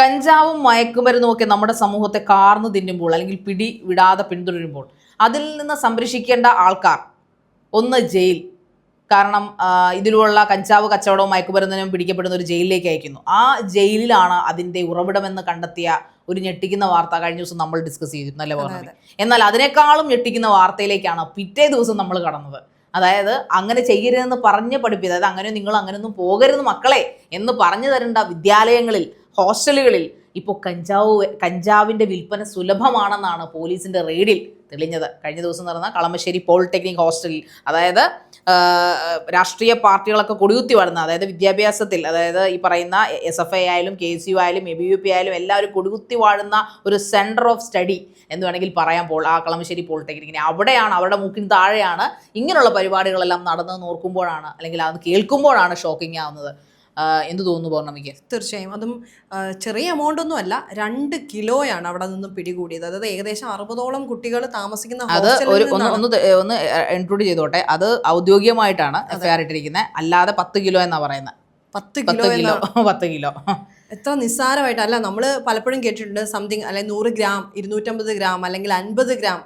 കഞ്ചാവും മയക്കുമരുന്നും ഒക്കെ നമ്മുടെ സമൂഹത്തെ കാർന്നു തിന്നുമ്പോൾ അല്ലെങ്കിൽ പിടി വിടാതെ പിന്തുടരുമ്പോൾ അതിൽ നിന്ന് സംരക്ഷിക്കേണ്ട ആൾക്കാർ ഒന്ന് ജയിൽ. കാരണം ഇതിലുള്ള കഞ്ചാവ് കച്ചവടവും മയക്കുമരുന്നിനും പിടിക്കപ്പെടുന്ന ഒരു ജയിലിലേക്ക് അയക്കുന്നു. ആ ജയിലിലാണ് അതിൻ്റെ ഉറവിടമെന്ന് കണ്ടെത്തിയ ഒരു ഞെട്ടിക്കുന്ന വാർത്ത കഴിഞ്ഞ ദിവസം നമ്മൾ ഡിസ്കസ് ചെയ്തിരുന്നു, അല്ലേ പറഞ്ഞത്? എന്നാൽ അതിനേക്കാളും ഞെട്ടിക്കുന്ന വാർത്തയിലേക്കാണ് പിറ്റേ ദിവസം നമ്മൾ കടന്നത്. അതായത് അങ്ങനെ ചെയ്യരുതെന്ന് പറഞ്ഞ് പഠിപ്പിച്ചത്, അതായത് അങ്ങനെ നിങ്ങൾ അങ്ങനെയൊന്നും പോകരുത് മക്കളെ എന്ന് പറഞ്ഞു തരേണ്ട വിദ്യാലയങ്ങളിൽ, ഹോസ്റ്റലുകളിൽ ഇപ്പോൾ കഞ്ചാവിൻ്റെ വിൽപ്പന സുലഭമാണെന്നാണ് പോലീസിൻ്റെ റെയ്ഡിൽ തെളിഞ്ഞത്. കഴിഞ്ഞ ദിവസം നടന്ന കളമശ്ശേരി പോളിടെക്നിക് ഹോസ്റ്റലിൽ, അതായത് രാഷ്ട്രീയ പാർട്ടികളൊക്കെ കൊടികുത്തി വാഴുന്ന, അതായത് വിദ്യാഭ്യാസത്തിൽ, അതായത് ഈ പറയുന്ന SFI ആയാലും KSU ആയാലും ABVP ആയാലും എല്ലാവരും കൊടികുത്തി വാഴുന്ന ഒരു സെൻറ്റർ ഓഫ് സ്റ്റഡി എന്ന് വേണമെങ്കിൽ പറയാൻ ആ കളമശ്ശേരി പോളിടെക്നിക്കിനെ, അവിടെയാണ്, അവരുടെ മൂക്കിന് താഴെയാണ് ഇങ്ങനെയുള്ള പരിപാടികളെല്ലാം നടന്നതെന്ന് ഓർക്കുമ്പോഴാണ്, അല്ലെങ്കിൽ അത് കേൾക്കുമ്പോഴാണ് ഷോക്കിംഗ് ആവുന്നത്. എന്ത് തോന്നുന്നു പൗർണമിക്ക്? തീർച്ചയായും അതും ചെറിയ എമൗണ്ട് ഒന്നും അല്ല, 2 കിലോയാണ് അവിടെ നിന്നും പിടികൂടിയത്. അതായത് ഏകദേശം 60ഓളം കുട്ടികൾ താമസിക്കുന്ന അത് ഒന്ന് ഇൻക്ലൂഡ് ചെയ്തോട്ടെ, അത് ഔദ്യോഗികമായിട്ടാണ് FIR ഇട്ടിരിക്കുന്നത്, അല്ലാതെ 10 കിലോ എന്നാ പറയുന്നത്. 10 കിലോ എത്ര നിസ്സാരമായിട്ടല്ല. നമ്മൾ പലപ്പോഴും കേട്ടിട്ടുണ്ട് സംതിങ്, അല്ലെങ്കിൽ 100 ഗ്രാം, 250 ഗ്രാം, അല്ലെങ്കിൽ 50 ഗ്രാം,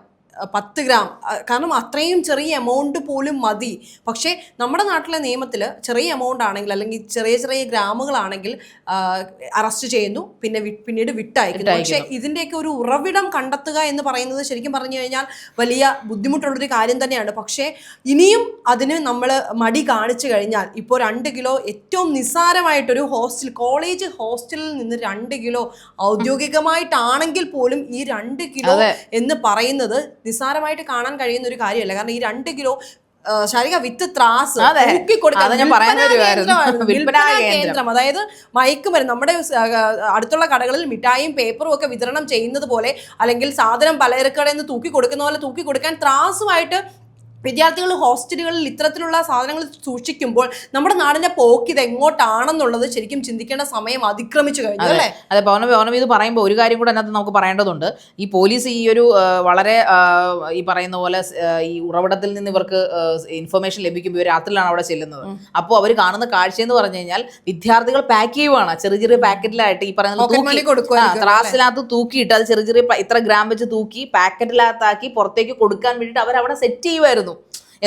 10 ഗ്രാം. കാരണം അത്രയും ചെറിയ എമൗണ്ട് പോലും മതി. പക്ഷേ നമ്മുടെ നാട്ടിലെ നിയമത്തിൽ ചെറിയ എമൗണ്ട് ആണെങ്കിൽ, അല്ലെങ്കിൽ ചെറിയ ഗ്രാമുകളാണെങ്കിൽ അറസ്റ്റ് ചെയ്യുന്നു, പിന്നീട് വിട്ടയക്കുന്നു. പക്ഷേ ഇതിൻ്റെയൊക്കെ ഒരു ഉറവിടം കണ്ടെത്തുക എന്ന് പറയുന്നത് ശരിക്കും പറഞ്ഞു കഴിഞ്ഞാൽ വലിയ ബുദ്ധിമുട്ടുള്ളൊരു കാര്യം തന്നെയാണ്. പക്ഷേ ഇനിയും അതിന് നമ്മൾ മടി കാണിച്ചു കഴിഞ്ഞാൽ, ഇപ്പോൾ 2 കിലോ ഏറ്റവും നിസ്സാരമായിട്ടൊരു കോളേജ് ഹോസ്റ്റലിൽ നിന്ന് 2 കിലോ ഔദ്യോഗികമായിട്ടാണെങ്കിൽ പോലും ഈ 2 കിലോ എന്ന് പറയുന്നത് നിസ്സാരമായിട്ട് കാണാൻ കഴിയുന്ന ഒരു കാര്യമല്ല. കാരണം ഈ 2 കിലോ ശാരിക വിത്ത് ത്രാസ് കേന്ദ്രം, അതായത് മയക്കുമരുന്ന് നമ്മുടെ അടുത്തുള്ള കടകളിൽ മിഠായിയും പേപ്പറും ഒക്കെ വിതരണം ചെയ്യുന്നത് പോലെ, അല്ലെങ്കിൽ സാധനം പലചരക്കടയിൽ നിന്ന് തൂക്കി കൊടുക്കുന്ന പോലെ തൂക്കി കൊടുക്കാൻ ത്രാസുമായിട്ട് വിദ്യാർത്ഥികൾ ഹോസ്റ്റലുകളിൽ ഇത്തരത്തിലുള്ള സാധനങ്ങൾ സൂക്ഷിക്കുമ്പോൾ നമ്മുടെ നാടിന്റെ പോക്ക് ഇത് എങ്ങോട്ടാണെന്നുള്ളത് ശരിക്കും ചിന്തിക്കേണ്ട സമയം അതിക്രമിച്ചു കഴിഞ്ഞു, അല്ലേ? അതെ, പൗർണമി ഇത് പറയുമ്പോൾ ഒരു കാര്യം കൂടെ അതിനകത്ത് നമുക്ക് പറയേണ്ടതുണ്ട്. ഈ പോലീസ് ഈ ഒരു വളരെ ഈ പറയുന്ന പോലെ ഈ ഉറവിടത്തിൽ നിന്ന് ഇവർക്ക് ഇൻഫർമേഷൻ ലഭിക്കുമ്പോൾ ഇവർ രാത്രിയിലാണ് അവിടെ ചെല്ലുന്നത്. അപ്പോൾ അവർ കാണുന്ന കാഴ്ച എന്ന് പറഞ്ഞു കഴിഞ്ഞാൽ വിദ്യാർത്ഥികൾ പാക്ക് ചെയ്യുവാണ് ചെറിയ പാക്കറ്റിലായിട്ട്, ഈ പറയുന്ന ത്രാസിനകത്ത് തൂക്കിയിട്ട്, അത് ചെറിയ ഇത്ര ഗ്രാം വെച്ച് തൂക്കി പാക്കറ്റിനകത്താക്കി പുറത്തേക്ക് കൊടുക്കാൻ വേണ്ടിയിട്ട് അവരവിടെ സെറ്റ് ചെയ്യുമായിരുന്നു.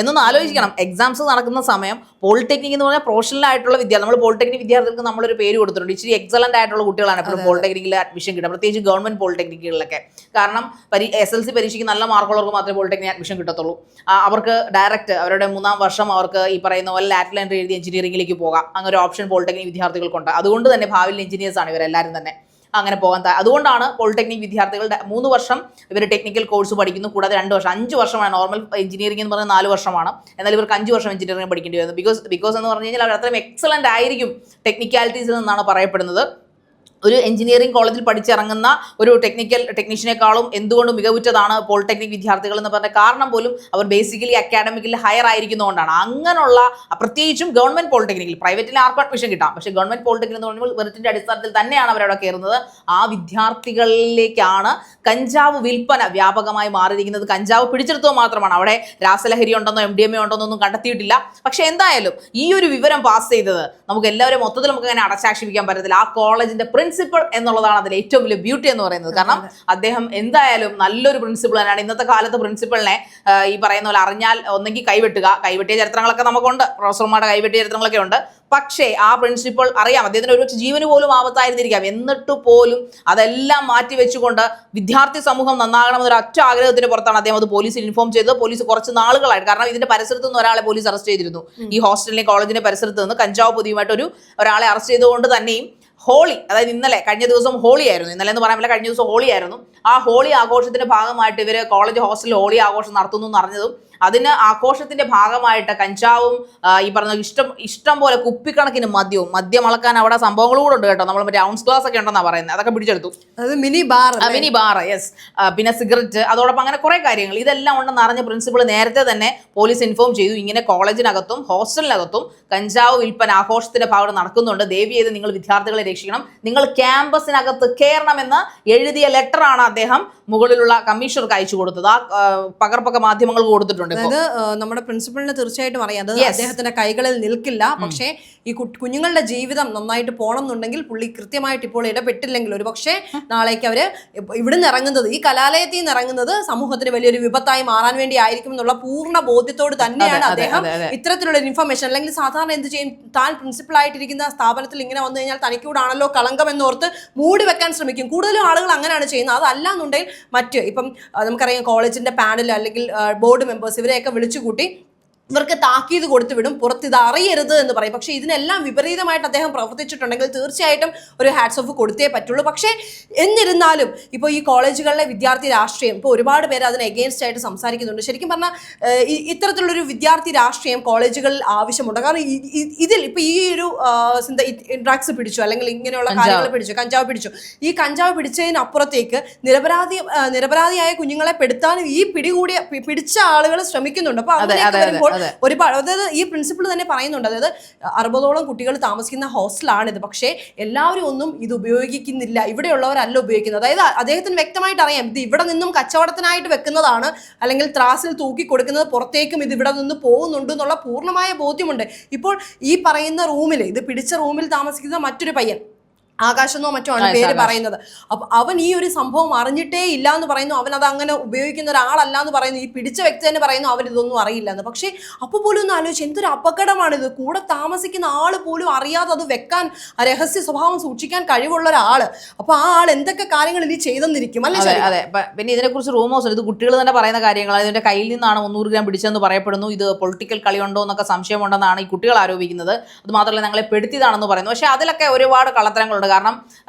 എന്നൊന്ന് ആലോചിക്കണം. എക്സാംസ് നടക്കുന്ന സമയം പോളിടെക്നിക് എന്ന് പറഞ്ഞാൽ പ്രൊഫഷണൽ ആയിട്ടുള്ള നമ്മൾ പോളിടെക്നിക് വിദ്യാർത്ഥികൾക്ക് നമ്മളൊരു പേര് കൊടുത്തിട്ടുണ്ട്. ഇച്ചിരി എക്സലന്റ് ആയിട്ടുള്ള കുട്ടികളാണ് എപ്പോഴും പോളിടെക്നിക്കിൽ അഡ്മിഷൻ കിട്ടുക, പ്രത്യേകിച്ച് ഗവൺമെന്റ് പോളിടെക്നിക്കുകളിലൊക്കെ. കാരണം SLC പരീക്ഷയ്ക്ക് നല്ല മാർക്കുള്ളവർക്ക് മാത്രമേ പോളിടെക്നിക് അഡ്മിഷൻ കിട്ടത്തുള്ളൂ. അവർക്ക് ഡയറക്റ്റ് അവരുടെ 3-ാം വർഷം അവർക്ക് ഈ പറയുന്ന പോലെ ലാറ്ററൽ എൻട്രി എഴുതി എഞ്ചിനീയറിംഗിലേക്ക് പോകാം. അങ്ങനെ ഒരു ഓപ്ഷൻ പോളിടെക്നിക് വിദ്യാർത്ഥികൾക്കുണ്ട്. അതുകൊണ്ട് തന്നെ ഭാവിയിൽ എഞ്ചിനീയേഴ്സ് ആണ് ഇവരെല്ലാവരും തന്നെ. അങ്ങനെ പോകാൻ അതുകൊണ്ടാണ് പോളിടെക്നിക് വിദ്യാർത്ഥികൾ 3 വർഷം ഇവർ ടെക്നിക്കൽ കോഴ്സ് പഠിക്കുന്നു. കൂടാതെ 2 വർഷം, 5 വർഷമാണ് നോർമൽ എഞ്ചിനീയറിംഗ് എന്ന് പറയുന്നത് 4 വർഷമാണ്. എന്നാൽ ഇവർക്ക് 5 വർഷം എഞ്ചിനീയറിംഗ് പഠിക്കേണ്ടി വരുന്നത്. ബിക്കോസ് എന്ന് പറഞ്ഞു കഴിഞ്ഞാൽ അവർ അത്രയും എക്സലന്റ് ആയിരിക്കും ടെക്നിക്കാലിറ്റീസിൽ നിന്നാണ് പറയപ്പെടുന്നത്. ഒരു എഞ്ചിനീയറിംഗ് കോളേജിൽ പഠിച്ചിറങ്ങുന്ന ഒരു ടെക്നീഷ്യനേക്കാളും എന്തുകൊണ്ടും മികവുറ്റതാണ് പോളിടെക്നിക് വിദ്യാർത്ഥികൾ എന്ന് പറഞ്ഞ കാരണം പോലും അവർ ബേസിക്കലി അക്കാഡമിക്കലി ഹയർ ആയിരിക്കുന്നതുകൊണ്ടാണ്. അങ്ങനെയുള്ള പ്രത്യേകിച്ചും ഗവൺമെന്റ് പോളിടെക്നിക്കിൽ, പ്രൈവറ്റിൽ ആർക്കും അഡ്മിഷൻ കിട്ടാം, പക്ഷേ ഗവൺമെന്റ് പോളിടെക്നിക് എന്ന് പറയുമ്പോൾ മെറിറ്റിന്റെ അടിസ്ഥാനത്തിൽ തന്നെയാണ് അവരവിടെ കയറുന്നത്. ആ വിദ്യാർത്ഥികളിലേക്കാണ് കഞ്ചാവ് വിൽപ്പന വ്യാപകമായി മാറിയിരിക്കുന്നത്. കഞ്ചാവ് പിടിച്ചെടുത്തോ മാത്രമാണ്, അവിടെ രാസലഹരി ഉണ്ടെന്നോ MDMA ഉണ്ടെന്നോ ഒന്നും കണ്ടെത്തിയിട്ടില്ല. പക്ഷെ എന്തായാലും ഈ ഒരു വിവരം പാസ് ചെയ്തത് നമുക്ക് എല്ലാവരും മൊത്തത്തിൽ നമുക്ക് അങ്ങനെ അടച്ചാക്ഷേപിക്കാൻ പറ്റത്തില്ല. ആ കോളേജിന്റെ പ്രിൻസിപ്പൽ എന്നുള്ളതാണ് അതിൽ ഏറ്റവും വലിയ ബ്യൂട്ടി എന്ന് പറയുന്നത്. കാരണം അദ്ദേഹം എന്തായാലും നല്ലൊരു പ്രിൻസിപ്പൾ തന്നെയാണ്. ഇന്നത്തെ കാലത്ത് പ്രിൻസിപ്പളിനെ ഈ പറയുന്ന പോലെ അറിഞ്ഞാൽ ഒന്നെങ്കിൽ കൈവെട്ടിയ ചരിത്രങ്ങളൊക്കെ നമുക്കുണ്ട്, പ്രൊഫസർമാരുടെ കൈവെട്ടിയ ചരിത്രങ്ങളൊക്കെ ഉണ്ട്. പക്ഷേ ആ പ്രിൻസിപ്പൾ അറിയാം, അദ്ദേഹത്തിന് ഒരു ജീവന് പോലും ആപത്തായിരുന്നിരിക്കാം. എന്നിട്ട് പോലും അതെല്ലാം മാറ്റി വെച്ചുകൊണ്ട് വിദ്യാർത്ഥി സമൂഹം നന്നാകണമെന്നൊരു ഒറ്റ ആഗ്രഹത്തിന് പുറത്താണ് അദ്ദേഹം അത് പോലീസിൽ ഇൻഫോം ചെയ്തത്. പോലീസ് കുറച്ച് നാളുകളായിട്ട്, കാരണം ഇതിന്റെ പരിസരത്ത് നിന്ന് ഒരാളെ പോലീസ് അറസ്റ്റ് ചെയ്തിരുന്നു. ഈ ഹോസ്റ്റലിലെ കോളേജിന്റെ പരിസരത്ത് നിന്ന് കഞ്ചാവ് പൊതിയുമായിട്ട് ഒരാളെ അറസ്റ്റ് ചെയ്തുകൊണ്ട് തന്നെയും ഹോളി, അതായത് കഴിഞ്ഞ ദിവസം ഹോളി ആയിരുന്നു, ഇന്നലെ എന്ന് പറയാൻ പറ്റില്ല, കഴിഞ്ഞ ദിവസം ഹോളി ആയിരുന്നു. ആ ഹോളി ആഘോഷത്തിന്റെ ഭാഗമായിട്ട് ഇവർ കോളേജ് ഹോസ്റ്റലിൽ ഹോളി ആഘോഷം നടത്തുന്നു എന്ന് അറിഞ്ഞതും അതിന് ആഘോഷത്തിന്റെ ഭാഗമായിട്ട് കഞ്ചാവും ഈ പറഞ്ഞ ഇഷ്ടം പോലെ കുപ്പിക്കണക്കിന് മദ്യം അളക്കാൻ അവിടെ സംഭവങ്ങൾ കൂടെ ഉണ്ട് കേട്ടോ. നമ്മൾ മറ്റേ ഔൺസ് ഗ്ലാസ് ഒക്കെ ഉണ്ടെന്നാണ് പറയുന്നത്, അതൊക്കെ പിടിച്ചെടുത്തു. Mini bar, yes. പിന്നെ സിഗരറ്റ്, അതോടൊപ്പം അങ്ങനെ കുറെ കാര്യങ്ങൾ ഇതെല്ലാം ഉണ്ടെന്ന് അറിഞ്ഞ പ്രിൻസിപ്പൾ നേരത്തെ തന്നെ പോലീസ് ഇൻഫോം ചെയ്തു, ഇങ്ങനെ കോളേജിനകത്തും ഹോസ്റ്റലിനകത്തും കഞ്ചാവ് വിൽപ്പന ആഘോഷത്തിന്റെ ഭാഗം നടക്കുന്നുണ്ട്, ദയവ് ചെയ്ത് നിങ്ങൾ വിദ്യാർത്ഥികളെ രക്ഷിക്കണം, നിങ്ങൾ ക്യാമ്പസിനകത്ത് കയറണമെന്ന് എഴുതിയ ലെറ്ററാണ് അദ്ദേഹം മുകളിലുള്ള കമ്മീഷണർക്ക് അയച്ചു കൊടുത്തത്. ആ പകർപ്പൊക്കെ മാധ്യമങ്ങൾക്ക് കൊടുത്തിട്ടുണ്ട്. പറയുന്നുണ്ട് ഇപ്പോൾ. അതായത് നമ്മുടെ പ്രിൻസിപ്പളിന് തീർച്ചയായിട്ടും അറിയാം അത് അദ്ദേഹത്തിന്റെ കൈകളിൽ നിൽക്കില്ല. പക്ഷേ ഈ കുഞ്ഞുങ്ങളുടെ ജീവിതം നന്നായിട്ട് പോകണം എന്നുണ്ടെങ്കിൽ പുള്ളി കൃത്യമായിട്ട് ഇപ്പോൾ ഇടപെട്ടില്ലെങ്കിൽ ഒരു പക്ഷേ നാളേക്ക് അവര് ഇവിടുന്ന് ഇറങ്ങുന്നത്, ഈ കലാലയത്തിൽ നിന്ന് ഇറങ്ങുന്നത് സമൂഹത്തിന് വലിയൊരു വിപത്തായി മാറാൻ വേണ്ടി ആയിരിക്കും എന്നുള്ള പൂർണ്ണ ബോധ്യത്തോട് തന്നെയാണ് അദ്ദേഹം ഇത്തരത്തിലുള്ള ഇൻഫർമേഷൻ. അല്ലെങ്കിൽ സാധാരണ എന്ത് ചെയ്യും, താൻ പ്രിൻസിപ്പൾ ആയിട്ടിരിക്കുന്ന സ്ഥാപനത്തിൽ ഇങ്ങനെ വന്നു കഴിഞ്ഞാൽ തനിക്കൂടാണല്ലോ കളങ്കം എന്നോർത്ത് മൂടി വെക്കാൻ ശ്രമിക്കും. കൂടുതലും ആളുകൾ അങ്ങനെയാണ് ചെയ്യുന്നത്. അതല്ല എന്നുണ്ടെങ്കിൽ ഇപ്പം നമുക്കറിയാം കോളേജിന്റെ പാനൽ അല്ലെങ്കിൽ ബോർഡ് മെമ്പേഴ്സ് ഇവരെയൊക്കെ വിളിച്ചുകൂട്ടി ഇവർക്ക് താക്കീത് കൊടുത്തു വിടും, പുറത്ത് ഇത് അറിയരുത് എന്ന് പറയും. പക്ഷേ ഇതിനെല്ലാം വിപരീതമായിട്ട് അദ്ദേഹം പ്രവർത്തിച്ചിട്ടുണ്ടെങ്കിൽ തീർച്ചയായിട്ടും ഒരു ഹാറ്റ്സ് ഓഫ് കൊടുത്തേ പറ്റുള്ളൂ. പക്ഷേ എന്നിരുന്നാലും ഇപ്പോൾ ഈ കോളേജുകളിലെ വിദ്യാർത്ഥി രാഷ്ട്രീയം ഇപ്പോൾ ഒരുപാട് പേര് അതിന് എഗെയിൻസ്റ്റ് ആയിട്ട് സംസാരിക്കുന്നുണ്ട്. ശരിക്കും പറഞ്ഞാൽ ഇത്തരത്തിലുള്ളൊരു വിദ്യാർത്ഥി രാഷ്ട്രീയം കോളേജുകളിൽ ആവശ്യമുണ്ട്. കാരണം ഇതിൽ ഇപ്പോൾ ഈ ഒരു ഡ്രഗ്സ് പിടിച്ചു അല്ലെങ്കിൽ ഇങ്ങനെയുള്ള കാര്യങ്ങൾ പിടിച്ചു, കഞ്ചാവ് പിടിച്ചു, ഈ കഞ്ചാവ് പിടിച്ചതിനപ്പുറത്തേക്ക് നിരപരാധിയായ കുഞ്ഞുങ്ങളെ പെടുത്താനും ഈ പിടിച്ച ആളുകൾ ശ്രമിക്കുന്നുണ്ട്. അപ്പോൾ അതിലേക്ക് വരുമ്പോൾ ഒരുപാട്, അതായത് ഈ പ്രിൻസിപ്പിൾ തന്നെ പറയുന്നുണ്ട്, അതായത് 60ഓളം കുട്ടികൾ താമസിക്കുന്ന ഹോസ്റ്റലാണിത്. പക്ഷേ എല്ലാവരും ഒന്നും ഇത് ഉപയോഗിക്കുന്നില്ല, ഇവിടെയുള്ളവരല്ല ഉപയോഗിക്കുന്നത്. അതായത് അദ്ദേഹത്തിന് വ്യക്തമായിട്ട് അറിയാം ഇത് ഇവിടെ നിന്നും കച്ചവടത്തിനായിട്ട് വെക്കുന്നതാണ്, അല്ലെങ്കിൽ ത്രാസിൽ തൂക്കി കൊടുക്കുന്നത്, പുറത്തേക്കും ഇത് ഇവിടെ നിന്ന് പോകുന്നുണ്ട് എന്നുള്ള പൂർണ്ണമായ ബോധ്യമുണ്ട്. ഇപ്പോൾ ഈ പറയുന്ന റൂമിൽ, ഇത് പിടിച്ച റൂമിൽ താമസിക്കുന്ന മറ്റൊരു പയ്യൻ, ആകാശെന്നോ മറ്റോ ആണ് പേര് പറയുന്നത്. അപ്പൊ അവൻ ഈ ഒരു സംഭവം അറിഞ്ഞിട്ടേ ഇല്ല എന്ന് പറയുന്നു, അവൻ അത് അങ്ങനെ ഉപയോഗിക്കുന്ന ഒരാളല്ല എന്ന് പറയുന്നു. ഈ പിടിച്ച വ്യക്തി തന്നെ പറയുന്നു അവൻ ഇതൊന്നും അറിയില്ല എന്ന്. പക്ഷെ അപ്പൊ പോലും ഒന്ന് ആലോചിച്ച് എന്തൊരു അപകടമാണിത്. കൂടെ താമസിക്കുന്ന ആള് പോലും അറിയാതെ അത് വെക്കാൻ, രഹസ്യ സ്വഭാവം സൂക്ഷിക്കാൻ കഴിവുള്ള ഒരാള്. അപ്പൊ ആ ആൾ എന്തൊക്കെ കാര്യങ്ങൾ ഇനി ചെയ്തെന്നിരിക്കും അല്ലേ? അതെ. പിന്നെ ഇതിനെക്കുറിച്ച് റൂമേഴ്സ്, ഇത് കുട്ടികൾ തന്നെ പറയുന്ന കാര്യങ്ങൾ. ഇതിന്റെ കയ്യിൽ നിന്നാണ് 300 ഗ്രാം പിടിച്ചെന്ന് പറയപ്പെടുന്നു. ഇത് പൊളിറ്റിക്കൽ കളിയുണ്ടോ എന്നൊക്കെ സംശയമുണ്ടെന്നാണ് ഈ കുട്ടികൾ ആരോപിക്കുന്നത്. അത് മാത്രമല്ല ഞങ്ങളെ പെടുത്തിയതാണെന്ന് പറയുന്നു. പക്ഷെ അതിലൊക്കെ ഒരുപാട് കള്ളത്തരങ്ങളുണ്ട്. കാരണം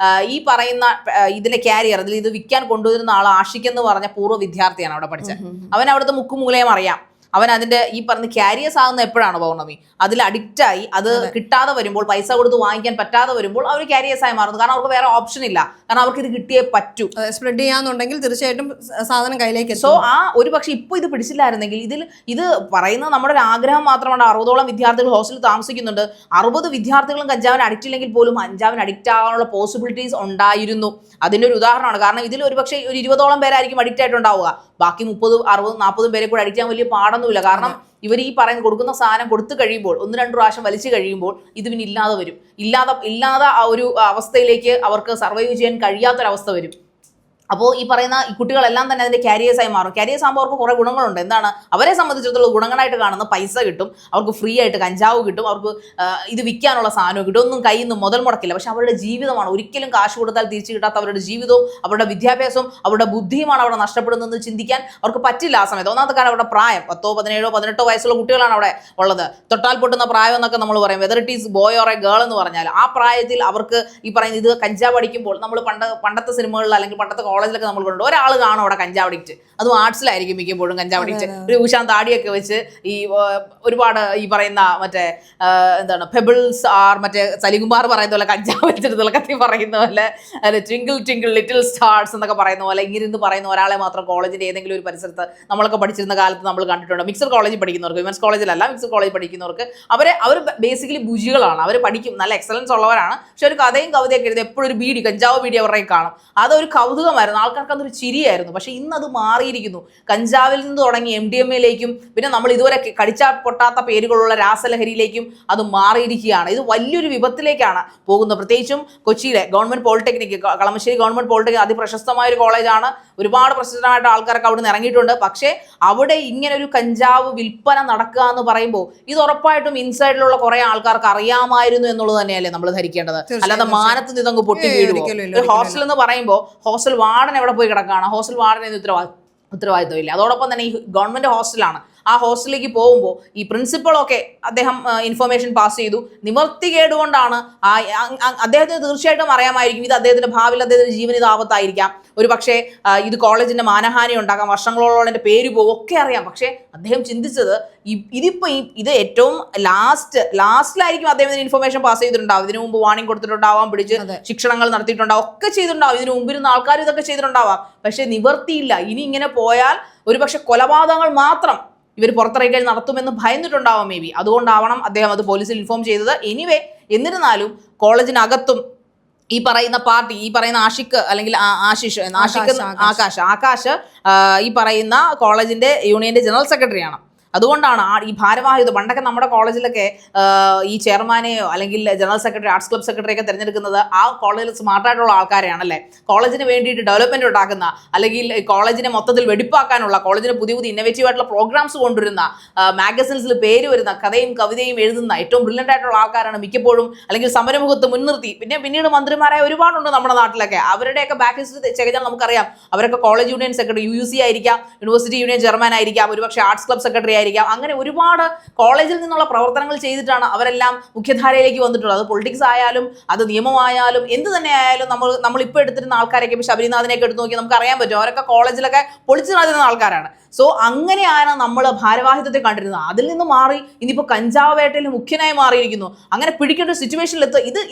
ഈ പറയുന്ന ഇതിലെ കാരിയർ, അതിൽ ഇത് വിൽക്കാൻ കൊണ്ടുവരുന്ന ആൾ ആഷിഖ് എന്ന് പറഞ്ഞ പൂർവ്വ വിദ്യാർത്ഥിയാണ് അവിടെ പഠിച്ചത്. അവൻ അവിടുത്തെ മുക്കുമൂലയും അറിയാം. അവൻ അതിന്റെ ഈ പറഞ്ഞ ക്യാരിയേഴ്സ് ആകുന്ന എപ്പോഴാണ് പൗർണമി, അതിൽ അഡിക്റ്റായി അത് കിട്ടാതെ വരുമ്പോൾ, പൈസ കൊടുത്ത് വാങ്ങിക്കാൻ പറ്റാതെ വരുമ്പോൾ അവർ ക്യാരിയേഴ്സ് ആയി മാറുന്നു. കാരണം അവർക്ക് വേറെ ഓപ്ഷൻ ഇല്ല, കാരണം അവർക്ക് ഇത് കിട്ടിയേ പറ്റൂ. സ്പ്രെഡ് ചെയ്യാന്നുണ്ടെങ്കിൽ തീർച്ചയായിട്ടും സാധനം കയ്യിലേക്ക്. സോ ആ ഒരു പക്ഷെ ഇപ്പൊ ഇത് പിടിച്ചില്ലായിരുന്നെങ്കിൽ, ഇത് പറയുന്നത് നമ്മുടെ ഒരു ആഗ്രഹം മാത്രമാണ്. 60ഓളം വിദ്യാർത്ഥികൾ ഹോസ്റ്റലിൽ താമസിക്കുന്നുണ്ട്. 60 വിദ്യാർത്ഥികളും കഞ്ചാവിന് അഡിക്റ്റ് ഇല്ലെങ്കിൽ പോലും കഞ്ചാവിന് അഡിക്റ്റ് ആകാനുള്ള പോസിബിലിറ്റീസ് ഉണ്ടായിരുന്നു. അതിന്റെ ഒരു ഉദാഹരണമാണ്. കാരണം ഇതിൽ ഒരു പക്ഷേ ഒരു 20ഓളം പേരായിരിക്കും അഡിക്റ്റ് ആയിട്ടുണ്ടാവുക. ബാക്കി 30, 60, 40 പേരെ കൂടെ അഡിക്റ്റ് ചെയ്യാൻ വലിയ പാടൊന്നുമില്ല. കാരണം ഇവർ ഈ പറയുന്ന കൊടുക്കുന്ന സാധനം കൊടുത്തു കഴിയുമ്പോൾ, 1-2 പ്രാവശ്യം വലിച്ചു കഴിയുമ്പോൾ ഇത് പിന്നെ ഇല്ലാതെ വരും. ഇല്ലാതെ ആ ഒരു അവസ്ഥയിലേക്ക് അവർക്ക് സർവൈവ് ചെയ്യാൻ കഴിയാത്തൊരവസ്ഥ വരും. അപ്പോൾ ഈ പറയുന്ന ഈ കുട്ടികളെല്ലാം തന്നെ അതിന്റെ ക്യാരിയേഴ്സായി മാറും. ക്യാരിയേഴ്സ് ആകുമ്പോൾ അവർക്ക് കുറേ ഗുണങ്ങളുണ്ട്. എന്താണ് അവരെ സംബന്ധിച്ചിടത്തോളം ഗുണങ്ങളായിട്ട് കാണുന്ന പൈസ കിട്ടും, അവർക്ക് ഫ്രീ ആയിട്ട് കഞ്ചാവ് കിട്ടും, അവർക്ക് ഇത് വിൽക്കാനുള്ള സാധനവും കിട്ടും, ഒന്നും കയ്യിൽ നിന്ന് മുതൽ മുടക്കില്ല. പക്ഷെ അവരുടെ ജീവിതമാണ്, ഒരിക്കലും കാശ് കൊടുത്താൽ തിരിച്ചു കിട്ടാത്ത അവരുടെ ജീവിതവും അവരുടെ വിദ്യാഭ്യാസവും അവരുടെ ബുദ്ധിയുമാണ് അവിടെ നഷ്ടപ്പെടുന്നതെന്ന് ചിന്തിക്കാൻ അവർക്ക് പറ്റില്ല ആ സമയത്ത്. ഒന്നാമത്തെ കാര്യം അവരുടെ പ്രായം 10, 17, 18 വയസ്സുള്ള കുട്ടികളാണ് അവിടെ ഉള്ളത്. തൊട്ടാൽ പൊട്ടുന്ന പ്രായം എന്നൊക്കെ നമ്മൾ പറയും, whether it is boy or A girl എന്ന് പറഞ്ഞാൽ ആ പ്രായത്തിൽ അവർക്ക് ഈ പറയുന്ന ഇത് കഞ്ചാവ് അടിക്കുമ്പോൾ, നമ്മൾ പണ്ടത്തെ സിനിമകളിൽ അല്ലെങ്കിൽ പണ്ടത്തെ കോളേജിലൊക്കെ നമ്മൾ കണ്ടു ഒരാൾ കാണും അവിടെ കഞ്ചാവ് അഡിക്റ്റ്, അതും ആർട്സിലായിരിക്കും മിക്കപ്പോഴും കഞ്ചാവ് അഡിക്റ്റ്, ഒരു ഉഷാൻ താടിയൊക്കെ വെച്ച് ഈ ഒരുപാട് ഈ പറയുന്ന മറ്റേ എന്താണ് പെബിൾസ് ആർ മറ്റേ സലികുമാർ പറയുന്ന പോലെ കഞ്ചാവ് വെച്ചിട്ട് കത്തി പറയുന്ന പോലെ, അല്ലെ ട്വിങ്കിൾ ട്വിങ്കിൾ ലിറ്റിൽ സ്റ്റാർസ് എന്നൊക്കെ പറയുന്ന പോലെ ഇങ്ങനെ പറയുന്ന ഒരാളെ മാത്രം കോളേജിന്റെ ഏതെങ്കിലും ഒരു പരിസരത്ത് നമ്മളൊക്കെ പഠിച്ചിരുന്ന കാലത്ത് നമ്മൾ കണ്ടിട്ടുണ്ട്. മിക്സഡ് കോളേജിൽ പഠിക്കുന്നവർക്ക്, വിമൻസ് കോളേജിലല്ല മിക്സഡ് കോളേജിൽ പഠിക്കുന്നവർക്ക്, അവർ ബേസിക്കലി ബുജികളാണ്, അവർ പഠിക്കും, നല്ല എക്സലൻസ് ഉള്ളവരാണ്. പക്ഷെ ഒരു കഥയും കവിതയൊക്കെ എഴുതി എപ്പോഴും ഒരു ബീഡി കഞ്ചാവ് ബീഡി അവരുടെ കാണും. അതൊരു കൗതുകമായിരുന്നു, ആൾക്കാർക്ക് അതൊരു ചിരിയായിരുന്നു. പക്ഷെ ഇന്ന് അത് മാറിയിരിക്കുന്നു. കഞ്ചാവിൽ നിന്ന് തുടങ്ങി MDMA-യിലേക്കും പിന്നെ നമ്മൾ ഇതുവരെ കടിച്ചാൽ പൊട്ടാത്ത പേരുകളുള്ള രാസലഹരിയിലേക്കും അത് മാറിയിരിക്കുകയാണ്. ഇത് വലിയൊരു വിപത്തിലേക്കാണ് പോകുന്നത്. പ്രത്യേകിച്ചും കൊച്ചിയിലെ government polytechnic, Kalamassery government polytechnic അതിപ്രശസ്തമായ ഒരു കോളേജാണ്. ഒരുപാട് പ്രശസ്തമായിട്ട് ആൾക്കാരൊക്കെ അവിടെ നിന്ന് ഇറങ്ങിയിട്ടുണ്ട്. പക്ഷേ അവിടെ ഇങ്ങനെ ഒരു കഞ്ചാവ് വിൽപ്പന നടക്കുക എന്ന് പറയുമ്പോൾ ഇത് ഉറപ്പായിട്ടും ഇൻസൈഡിലുള്ള കുറെ ആൾക്കാർക്ക് അറിയാമായിരുന്നു എന്നുള്ളത് തന്നെയല്ലേ നമ്മൾ ധരിക്കേണ്ടത്. അല്ലാതെ മാനത്ത് നിന്ന് അങ്ങ് പൊട്ടി വീഴുമോ? ഒരു ഹോസ്റ്റൽ എന്ന് പറയുമ്പോൾ ഹോസ്റ്റൽ വാർഡൻ എവിടെ പോയി കിടക്കുകയാണ്? ഹോസ്റ്റൽ വാർഡന് ഉത്തരവാദിത്വം ഇല്ല. അതോടൊപ്പം തന്നെ ഈ ഗവൺമെന്റ് ഹോസ്റ്റലാണ്. ആ ഹോസ്റ്റലിലേക്ക് പോകുമ്പോൾ ഈ പ്രിൻസിപ്പളൊക്കെ അദ്ദേഹം ഇൻഫർമേഷൻ പാസ് ചെയ്തു. നിവർത്തികേട് കൊണ്ടാണ് അദ്ദേഹത്തിന് തീർച്ചയായിട്ടും അറിയാമായിരിക്കും ഇത് അദ്ദേഹത്തിന്റെ ഭാവിയിൽ അദ്ദേഹത്തിന്റെ ജീവന് ഇത് ആപത്തായിരിക്കാം, ഒരു പക്ഷേ ഇത് കോളേജിന്റെ മാനഹാനി ഉണ്ടാക്കാം, വർഷങ്ങളോളം എൻ്റെ പേര് പോകും, ഒക്കെ അറിയാം. പക്ഷേ അദ്ദേഹം ചിന്തിച്ചത് ഇത് ഏറ്റവും ലാസ്റ്റിലായിരിക്കും അദ്ദേഹം ഇതിന് ഇൻഫർമേഷൻ പാസ് ചെയ്തിട്ടുണ്ടാവും. ഇതിനു മുമ്പ് വാണിംഗ് കൊടുത്തിട്ടുണ്ടാവാം, പിടിച്ച് ശിക്ഷണങ്ങൾ നടത്തിയിട്ടുണ്ടാവും, ഒക്കെ ചെയ്തിട്ടുണ്ടാവും. ഇതിനു മുമ്പിരുന്ന ആൾക്കാർ ഇതൊക്കെ ചെയ്തിട്ടുണ്ടാവാം. പക്ഷെ നിവർത്തിയില്ല. ഇനി ഇങ്ങനെ പോയാൽ ഒരു പക്ഷെ കൊലപാതകങ്ങൾ മാത്രം ഇവർ പുറത്തിറക്കൽ നടത്തുമെന്ന് ഭയന്നിട്ടുണ്ടാവാം മേ ബി. അതുകൊണ്ടാവണം അദ്ദേഹം അത് പോലീസിൽ ഇൻഫോം ചെയ്തത്. എനിവേ, എന്നിരുന്നാലും കോളേജിനകത്തും ഈ പറയുന്ന പാർട്ടി, ഈ പറയുന്ന ആഷിഖ് അല്ലെങ്കിൽ ആകാശ് ഈ പറയുന്ന കോളേജിന്റെ യൂണിയന്റെ ജനറൽ സെക്രട്ടറിയാണ്. അതുകൊണ്ടാണ് ഈ ഭാരവാഹിത്വം പണ്ടൊക്കെ നമ്മുടെ കോളേജിലൊക്കെ ഈ ചെയർമാനെയോ അല്ലെങ്കിൽ general secretary arts club secretary ഒക്കെ തിരഞ്ഞെടുക്കുന്നത് ആ കോളേജിൽ സ്മാർട്ടായിട്ടുള്ള ആൾക്കാരെയാണല്ലേ, കോളേജിന് വേണ്ടിയിട്ട് ഡെവലപ്മെന്റ് ഉണ്ടാക്കുന്ന അല്ലെങ്കിൽ കോളേജിനെ മൊത്തത്തിൽ വെടിപ്പാക്കാനുള്ള, കോളേജിന് പുതിയ പുതിയ ഇന്നോവേറ്റീവ് ആയിട്ടുള്ള പ്രോഗ്രാംസ് കൊണ്ടുവരുന്ന, മാഗസിൻസിൽ പേര് വരുന്ന, കഥയും കവിതയും എഴുതുന്ന ഏറ്റവും ബ്രില്യൻ്റ് ആയിട്ടുള്ള ആൾക്കാരാണ് മിക്കപ്പോഴും, അല്ലെങ്കിൽ സമരമുഖത്ത് മുൻനിർത്തി. പിന്നീട് മന്ത്രിമാരായ ഒരുപാടുണ്ട് നമ്മുടെ നാട്ടിലൊക്കെ. അവരുടെയൊക്കെ ബാക്ക് ഹിസ്റ്ററി ചെയ്താൽ നമുക്കറിയാം, അവരൊക്കെ കോളേജ് യൂണിയൻ സെക്രട്ടറി, UUC ആയിരിക്കാം, യൂണിവേഴ്സിറ്റി യൂണിയൻ ചെയർമാൻ ആയിരിക്കാം, ഒരുപക്ഷെ ആർട്സ് ക്ലബ് സെക്രട്ടറി ആയിരിക്കാം. അങ്ങനെ ഒരുപാട് കോളേജിൽ നിന്നുള്ള പ്രവർത്തനങ്ങൾ ചെയ്തിട്ടാണ് അവരെല്ലാം മുഖ്യധാരയിലേക്ക് വന്നിട്ടുള്ളത്. അത് പൊളിറ്റിക്സ് ആയാലും അത് നിയമമായാലും എന്ത് തന്നെ ആയാലും നമ്മളിപ്പോൾ എടുത്തിരുന്ന ആൾക്കാരൊക്കെ ഇപ്പോൾ ശബരിനാഥിനെയൊക്കെ എടുത്ത് നോക്കി നമുക്ക് അറിയാൻ പറ്റും, അവരൊക്കെ കോളേജിലൊക്കെ പൊളിച്ചു നടത്തുന്ന ആൾക്കാരാണ്. സോ അങ്ങനെയാണ് നമ്മൾ ഭാരവാഹിത്വത്തെ കണ്ടിരുന്നത്. അതിൽ നിന്ന് മാറി ഇനിയിപ്പോൾ കഞ്ചാവ് വേട്ടയിൽ മുഖ്യനായി മാറിയിരിക്കുന്നു. അങ്ങനെ പിടിക്കേണ്ട സിറ്റുവേഷനിൽ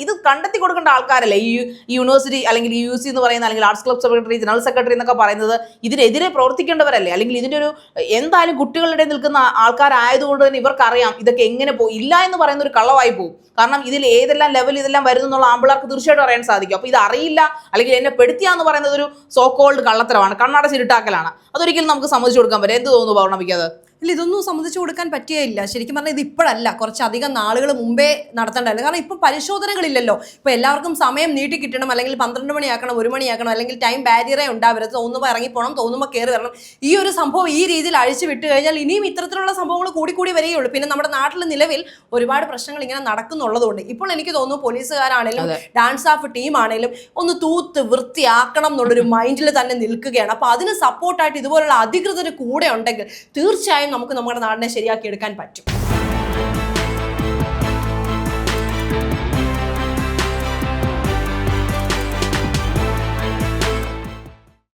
ഇത് കണ്ടെത്തി കൊടുക്കേണ്ട ആൾക്കാരല്ലേ ഈ യൂണിവേഴ്സിറ്റി അല്ലെങ്കിൽ UUC എന്ന് പറയുന്ന, അല്ലെങ്കിൽ arts club secretary, general secretary എന്നൊക്കെ പറയുന്നത്. ഇതിനെതിരെ പ്രവർത്തിക്കേണ്ടവരല്ലേ, അല്ലെങ്കിൽ ഇതിൻ്റെ ഒരു എന്തായാലും കുട്ടികളുടെ നിൽക്കുന്ന ആൾക്കാരായതുകൊണ്ട് തന്നെ ഇവർക്കറിയാം ഇതൊക്കെ എങ്ങനെ ഇല്ല എന്ന് പറയുന്ന ഒരു കള്ളവായി പോകും. കാരണം ഇതിൽ ഏതെല്ലാം ലെവൽ ഇതെല്ലാം വരുന്നു എന്നുള്ള ആമ്പിളാർക്ക് തീർച്ചയായിട്ടും അറിയാൻ സാധിക്കും. അപ്പോൾ ഇത് അറിയില്ല അല്ലെങ്കിൽ എന്നെ പെടുത്തിയാന്ന് പറയുന്നത് ഒരു സോ കോൾഡ് കള്ളത്തരമാണ്, കണ്ണടച്ചിരുട്ടാക്കലാണ്. അതൊരിക്കലും നമുക്ക് സമ്മതിച്ചു കൊടുക്കാൻ പറ്റും. എന്ത് തോന്നുന്നു പൗർണമിക്ക് അത്? ഇല്ല, ഇതൊന്നും സംബന്ധിച്ചു കൊടുക്കാൻ പറ്റിയില്ല. ശരിക്കും പറഞ്ഞാൽ ഇത് ഇപ്പോഴല്ല, കുറച്ചധികം നാളുകൾ മുമ്പേ നടത്തേണ്ടതായിരുന്നു. കാരണം ഇപ്പം പരിശോധനകളില്ലല്ലോ. ഇപ്പം എല്ലാവർക്കും സമയം നീട്ടി കിട്ടണം, അല്ലെങ്കിൽ 12 മണിയാക്കണം, 1 മണിയാക്കണം, അല്ലെങ്കിൽ ടൈം ബാരിയറേ ഉണ്ടാവരുത്. തോന്നുമ്പോൾ ഇറങ്ങിപ്പോണം, തോന്നുമ്പോൾ കയറി വരണം. ഈ ഒരു സംഭവം ഈ രീതിയിൽ അഴിച്ചു വിട്ട് കഴിഞ്ഞാൽ ഇനിയും ഇത്തരത്തിലുള്ള സംഭവങ്ങൾ കൂടി വരികയുള്ളൂ. പിന്നെ നമ്മുടെ നാട്ടിൽ നിലവിൽ ഒരുപാട് പ്രശ്നങ്ങൾ ഇങ്ങനെ നടക്കുന്നുള്ളതുകൊണ്ട് ഇപ്പോൾ എനിക്ക് തോന്നുന്നു പോലീസുകാരാണേലും ഡാൻസ് ഓഫ് ടീമാണേലും ഒന്ന് തൂത്ത് വൃത്തിയാക്കണം എന്നുള്ളൊരു മൈൻഡിൽ തന്നെ നിൽക്കുകയാണ്. അപ്പോൾ അതിന് സപ്പോർട്ടായിട്ട് ഇതുപോലുള്ള അധികൃതർ കൂടെ ഉണ്ടെങ്കിൽ തീർച്ചയായും നമുക്ക് നമ്മുടെ നാടിനെ ശരിയാക്കി എടുക്കാൻ പറ്റും.